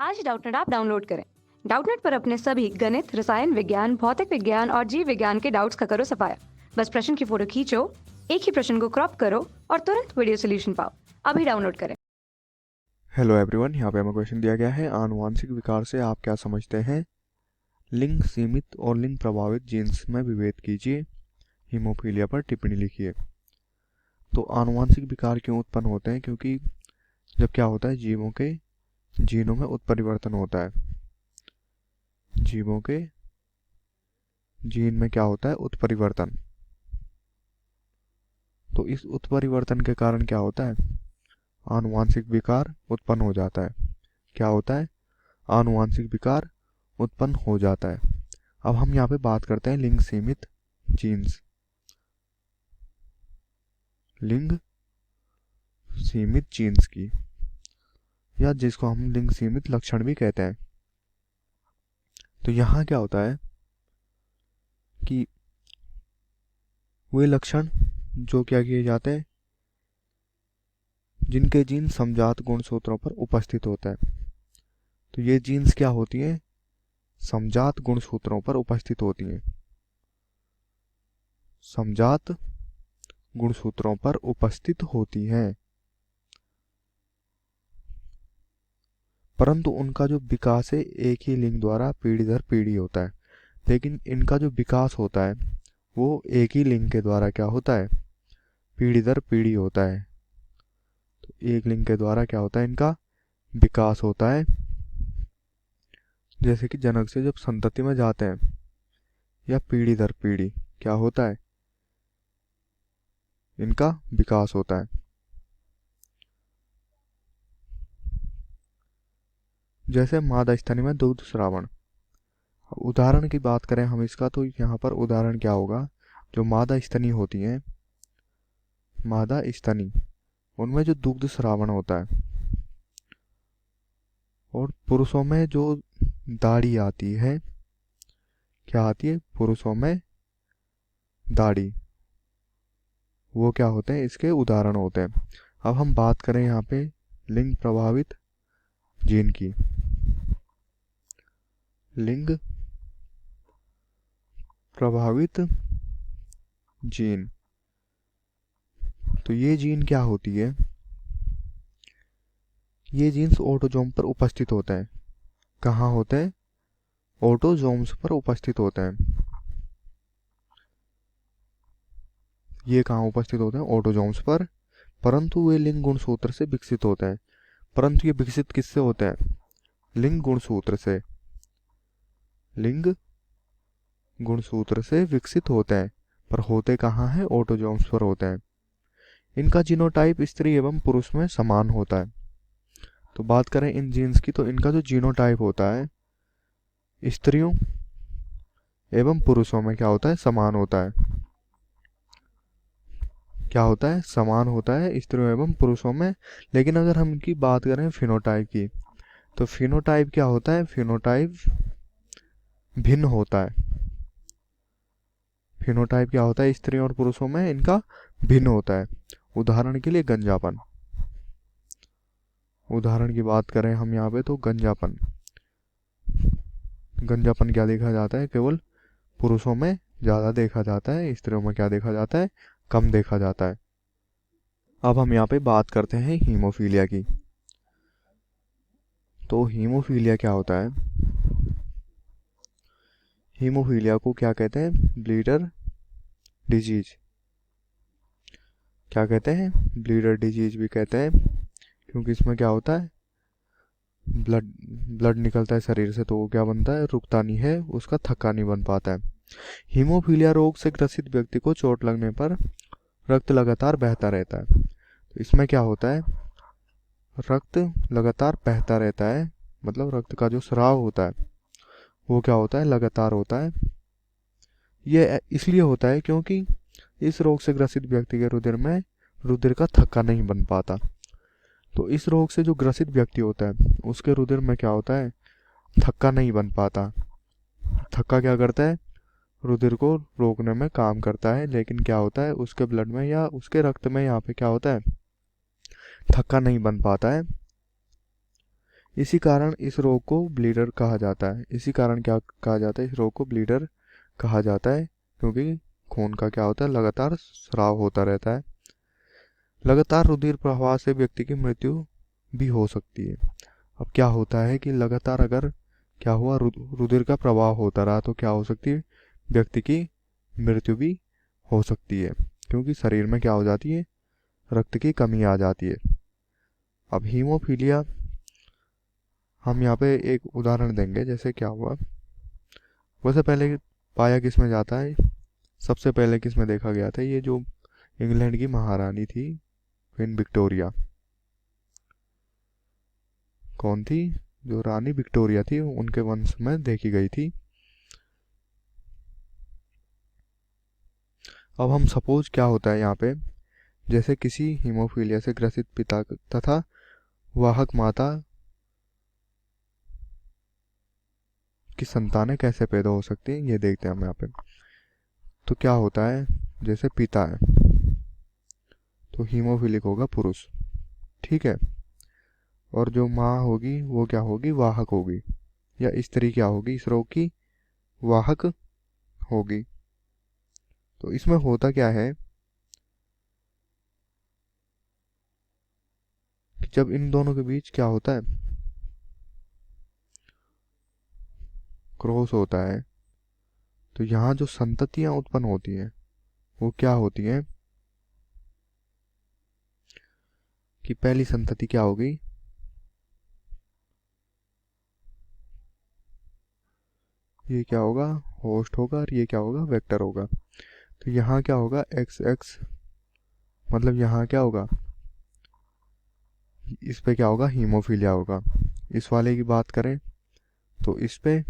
आज Doubtnut app download करें। Doubtnut पर अपने सभी गणित, रसायन विज्ञान, भौतिक विज्ञान और जीव विज्ञान के डाउट्स का करो सफाया। बस प्रश्न की फोटो खींचो, एक ही प्रश्न को क्रॉप करो और तुरंत वीडियो सोल्यूशन पाओ। अभी डाउनलोड करें। हेलो एवरीवन, यहाँ पे हमें क्वेश्चन दिया गया है आनुवांशिक विकार से आप क्या समझते हैं। लिंग सीमित और लिंग प्रभावित जीन्स में विभेद कीजिए। हीमोफीलिया पर टिप्पणी लिखिए। तो आनुवांशिक विकार क्यों उत्पन्न होते हैं? क्योंकि जब क्या होता है, जीवों के जीनों में उत्परिवर्तन होता है। जीवों के जीन में क्या होता है? उत्परिवर्तन। तो इस उत्परिवर्तन के कारण क्या होता है? आनुवांशिक विकार उत्पन्न हो जाता है। क्या होता है? आनुवांशिक विकार उत्पन्न हो जाता है। अब हम यहाँ पे बात करते हैं लिंग सीमित जीन्स, लिंग सीमित जीन्स की, या जिसको हम लिंग सीमित लक्षण भी कहते हैं। तो यहाँ क्या होता है कि वे लक्षण जो क्या किए जाते हैं, जिनके जीन समजात गुणसूत्रों पर उपस्थित होता है। तो ये जीन्स क्या होती हैं? समजात गुणसूत्रों पर उपस्थित होती हैं। समजात गुणसूत्रों पर उपस्थित होती हैं, परंतु उनका जो विकास है एक ही लिंग द्वारा पीढ़ी दर पीढ़ी होता है। लेकिन इनका जो विकास होता है वो एक ही लिंग के द्वारा क्या होता है? पीढ़ी दर पीढ़ी होता है। तो एक लिंग के द्वारा क्या होता है? इनका विकास होता है। जैसे कि जनक से जब संतति में जाते हैं, या पीढ़ी दर पीढ़ी क्या होता है? इनका विकास होता है। जैसे मादा स्तनी में दुग्ध श्रावण। उदाहरण की बात करें हम इसका, तो यहाँ पर उदाहरण क्या होगा? जो मादा स्तनी होती हैं, मादा स्तनी, उनमें जो दुग्ध श्रावण होता है, और पुरुषों में जो दाढ़ी आती है, क्या आती है? पुरुषों में दाढ़ी, वो क्या होते हैं? इसके उदाहरण होते हैं। अब हम बात करें यहाँ पे लिंग प्रभावित जीन की। लिंग प्रभावित जीन, तो ये जीन क्या होती है? ये जीन्स ऑटोजोम पर उपस्थित होते हैं। कहाँ होते हैं? ऑटोजोम्स पर उपस्थित होते हैं। ये कहाँ उपस्थित होते हैं? ऑटोजोम्स पर। परंतु वे लिंग गुणसूत्र से विकसित होते हैं। परंतु ये विकसित किससे होते हैं? लिंग गुणसूत्र से। लिंग गुणसूत्र से विकसित होते हैं, पर होते कहाँ हैं? ऑटोजोम्स पर होते हैं। इनका जीनोटाइप स्त्री एवं पुरुष में समान होता है। तो बात करें इन जीन्स की, तो इनका जो जीनोटाइप होता है स्त्रियों एवं पुरुषों में क्या होता है? समान होता है। क्या होता है? समान होता है स्त्रियों एवं पुरुषों में। लेकिन अगर हम इनकी बात करें फिनोटाइप की, तो फिनोटाइप क्या होता है? फिनोटाइप भिन्न होता है। फिनोटाइप क्या होता है? स्त्रियों और पुरुषों में इनका भिन्न होता है। उदाहरण के लिए गंजापन। उदाहरण की बात करें हम यहाँ पे, तो गंजापन, गंजापन क्या देखा जाता है? केवल पुरुषों में ज़्यादा देखा जाता है, स्त्रियों में क्या देखा जाता है? कम देखा जाता है। अब हम यहाँ पे बात करते हैं हीमोफीलिया की। तो हीमोफीलिया क्या होता है? हीमोफीलिया को क्या कहते हैं? Bleeder disease. क्या कहते हैं? ब्लीडर डिजीज भी कहते हैं, क्योंकि इसमें क्या होता है? ब्लड निकलता है शरीर से, तो वो क्या बनता है? रुकता नहीं है, उसका थक्का नहीं बन पाता है। हीमोफीलिया रोग से ग्रसित व्यक्ति को चोट लगने पर रक्त लगातार बहता रहता है। तो इसमें क्या होता है? रक्त लगातार बहता रहता है, मतलब रक्त का जो स्राव होता है वो क्या होता है? लगातार होता है। ये इसलिए होता है क्योंकि इस रोग से ग्रसित व्यक्ति के रुधिर में रुधिर का थक्का नहीं बन पाता। तो इस रोग से जो ग्रसित व्यक्ति होता है उसके रुधिर में क्या होता है? थक्का नहीं बन पाता। थक्का क्या करता है? रुधिर को रोकने में काम करता है, लेकिन क्या होता है? उसके ब्लड में या उसके रक्त में यहाँ पे क्या होता है? थक्का नहीं बन पाता है। इसी कारण इस रोग को ब्लीडर कहा जाता है। इसी कारण क्या कहा जाता है, इस रोग को ब्लीडर कहा जाता है, क्योंकि खून का क्या होता है, लगातार स्राव होता रहता है। लगातार रुधिर प्रवाह से व्यक्ति की मृत्यु भी हो सकती है। अब क्या होता है कि लगातार अगर क्या हुआ, रुधिर का प्रवाह होता रहा तो क्या हो सकती है, व्यक्ति की मृत्यु भी हो सकती है, क्योंकि शरीर में क्या हो जाती है, रक्त की कमी आ जाती है। अब हीमोफीलिया हम यहाँ पे एक उदाहरण देंगे, जैसे क्या हुआ। वैसे पहले पाया किस में जाता है, सबसे पहले किस में देखा गया था, ये जो इंग्लैंड की महारानी थी क्वीन विक्टोरिया, कौन थी, जो रानी विक्टोरिया थी, उनके वंश में देखी गई थी। अब हम सपोज क्या होता है यहाँ पे, जैसे किसी हीमोफीलिया से ग्रसित पिता तथा वाहक माता की संतानें कैसे पैदा हो सकती हैं, ये देखते हैं हम यहाँ पे। तो क्या होता है, जैसे पिता है तो हीमोफिलिक होगा पुरुष, ठीक है, और जो माँ होगी वो क्या होगी, वाहक होगी, या स्त्री क्या होगी, इस रोग की वाहक होगी। तो इसमें होता क्या है कि जब इन दोनों के बीच क्या होता है, क्रॉस होता है, तो यहाँ जो संततियां उत्पन्न होती हैं वो क्या होती हैं कि पहली संतति क्या होगी, ये क्या होगा, होस्ट होगा, और ये क्या होगा, वेक्टर होगा। तो यहाँ क्या होगा, एक्स एक्स, मतलब यहाँ क्या होगा, इस पे क्या होगा, हीमोफीलिया होगा। इस वाले की बात करें तो इस पे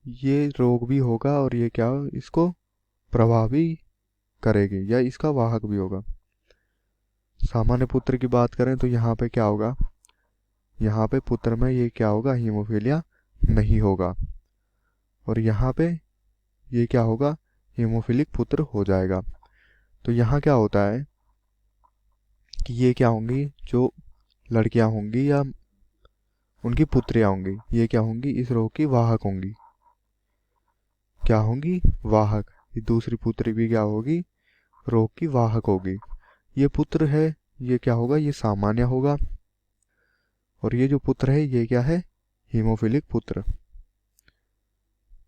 ये रोग भी होगा, और ये क्या, इसको प्रभाव भी करेगी, या इसका वाहक भी होगा। सामान्य पुत्र की बात करें तो यहाँ पे क्या होगा, यहाँ पे पुत्र में ये क्या होगा, हीमोफीलिया नहीं होगा, और यहाँ पे ये क्या होगा, हीमोफिलिक पुत्र हो जाएगा। तो यहाँ क्या होता है कि ये क्या होंगी, जो लड़कियां होंगी या उनकी पुत्रियां होंगी, ये क्या होंगी, इस रोग की वाहक होंगी। क्या होंगी, वाहक। ये दूसरी पुत्री भी क्या होगी, रोग की वाहक होगी। ये पुत्र है, ये क्या होगा, ये सामान्य होगा, और ये जो पुत्र है ये क्या है, हीमोफिलिक पुत्र।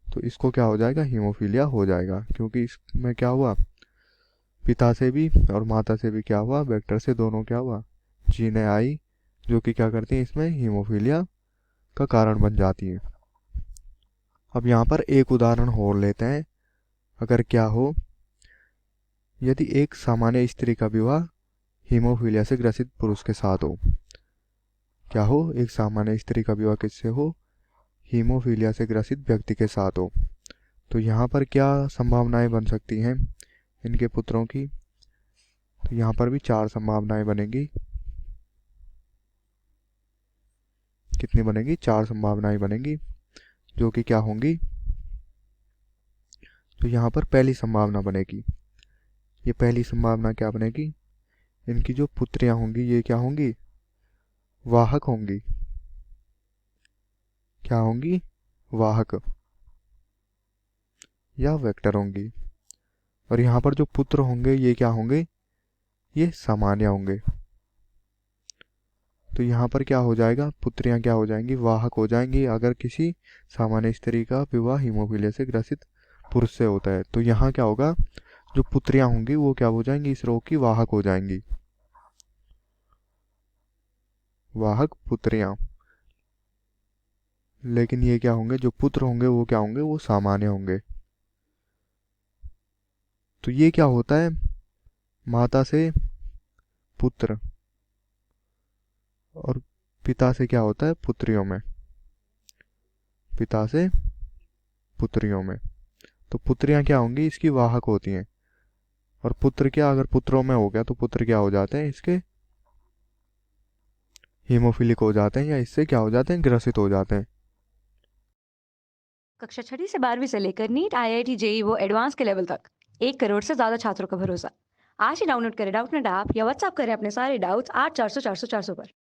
तो इसको क्या हो जाएगा, हीमोफीलिया हो जाएगा, क्योंकि इसमें क्या हुआ, पिता से भी और माता से भी क्या हुआ, वेक्टर से दोनों क्या हुआ, जीने आई, जो कि क्या करती हैं, इसमें हीमोफीलिया का कारण बन जाती है। अब यहाँ पर एक उदाहरण और लेते हैं। अगर क्या हो, यदि एक सामान्य स्त्री का विवाह हीमोफीलिया से ग्रसित पुरुष के साथ हो, क्या हो, एक सामान्य स्त्री का विवाह किससे हो, हीमोफीलिया से ग्रसित व्यक्ति के साथ हो, तो यहाँ पर क्या संभावनाएं बन सकती हैं इनके पुत्रों की। तो यहाँ पर भी 4 संभावनाएं बनेंगी। कितनी बनेंगी, 4 संभावनाएं बनेंगी, जो कि क्या होंगी। तो यहाँ पर पहली संभावना बनेगी, ये पहली संभावना क्या बनेगी, इनकी जो पुत्रियां होंगी ये क्या होंगी, वाहक होंगी। क्या होंगी, वाहक या वेक्टर होंगी। और यहाँ पर जो पुत्र होंगे ये क्या होंगे, ये सामान्य होंगे। तो यहाँ पर क्या हो जाएगा, पुत्रियां क्या हो जाएंगी, वाहक हो जाएंगी, अगर किसी सामान्य स्त्री का विवाह हीमोफीलिया से ग्रसित पुरुष से होता है। तो यहाँ क्या होगा, जो पुत्रियां होंगी वो क्या हो जाएंगी, इस रोग की वाहक हो जाएंगी, वाहक पुत्रियां। लेकिन ये क्या होंगे, जो पुत्र होंगे वो क्या होंगे, वो सामान्य होंगे। तो ये क्या होता है, माता से पुत्र और पिता से क्या होता है, पुत्रियों में, पिता से पुत्रियों में। तो पुत्रियां क्या होंगी, इसकी वाहक होती हैं, और पुत्र क्या, अगर पुत्रों में हो गया तो पुत्र क्या हो जाते हैं, इसके हीमोफिलिक हो जाते हैं, या इससे क्या हो जाते हैं, ग्रसित हो जाते हैं। कक्षा 6वीं से 12वीं से लेकर नीट, आईआईटी, जेई वो एडवांस के लेवल तक 1 करोड़ से ज्यादा छात्रों का भरोसा। आज ही डाउनलोड करें डाउटनेट ऐप या व्हाट्सएप करें अपने सारे डाउट्स 8400 400 400 पर।